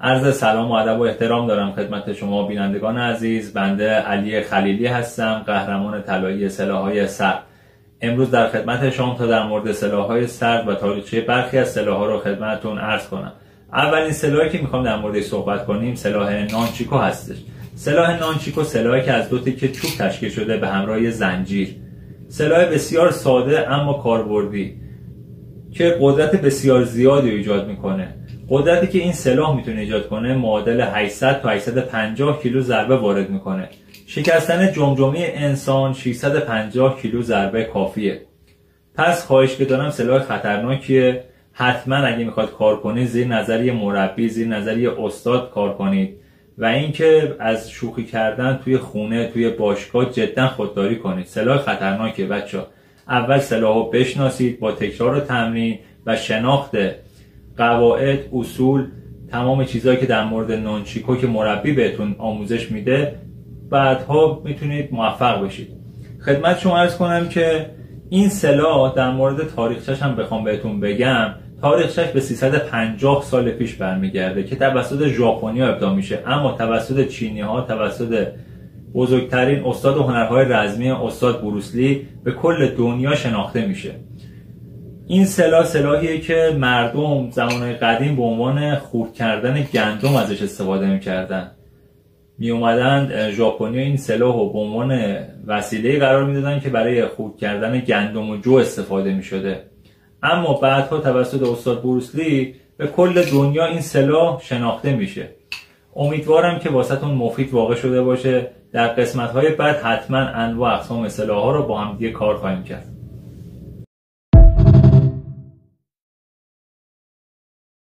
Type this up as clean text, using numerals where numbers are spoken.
عرض سلام و ادب و احترام دارم خدمت شما بینندگان عزیز. بنده علی خلیلی هستم، قهرمان طلایی سلاح‌های سرد. امروز در خدمت شما تا در مورد سلاح‌های سرد و تاریخچه برخی از سلاح‌ها رو خدمتتون عرض کنم. اولین سلاحی که میخوام در موردش صحبت کنیم سلاح نانچیکو هستش. سلاح نانچیکو سلاحی که از دو تکه چوب تشکیل شده به همراه زنجیر. سلاح بسیار ساده اما کاربردی که قدرت بسیار زیادی ایجاد میکنه. قدرتی که این سلاح میتونه ایجاد کنه معادل 800 تا 850 کیلو ضربه وارد میکنه. شکستن جمجمه انسان 650 کیلو ضربه کافیه. پس خواهش که دارم سلاح خطرناکیه. حتما اگه میخواد کار کنید زیر نظر مربی، زیر نظر استاد کار کنید و اینکه از شوخی کردن توی خونه، توی باشگاه جدا خودداری کنید. سلاح خطرناکه بچه‌ها. اول سلاحو بشناسید با تکرار و تمرین و شناخت قواعد، اصول، تمام چیزهایی که در مورد نانچیکو که مربی بهتون آموزش میده، بعدها میتونید موفق بشید. خدمت شما عرض کنم که این سلاح در مورد تاریخچه‌ش هم بخوام بهتون بگم، تاریخچه‌ش به 350 سال پیش برمیگرده که توسط ژاپنی‌ها ابداع میشه، اما توسط چینی‌ها، توسط بزرگترین استاد هنرهای رزمی استاد بروسلی به کل دنیا شناخته میشه. این سلاحیه که مردم زمانهای قدیم به عنوان خورد کردن گندم ازش استفاده میکردن. می اومدن ژاپنی‌ها این سلاحو به عنوان وسیله قرار میدادن که برای خورد کردن گندم و جو استفاده میشده. اما بعدها توسط استاد بروسلی به کل دنیا این سلاح شناخته میشه. امیدوارم که واسهتون مفید واقع شده باشه. در قسمت‌های بعد حتما انواع اقسام سلاح‌ها رو با هم دیگه کار خواهیم کرد.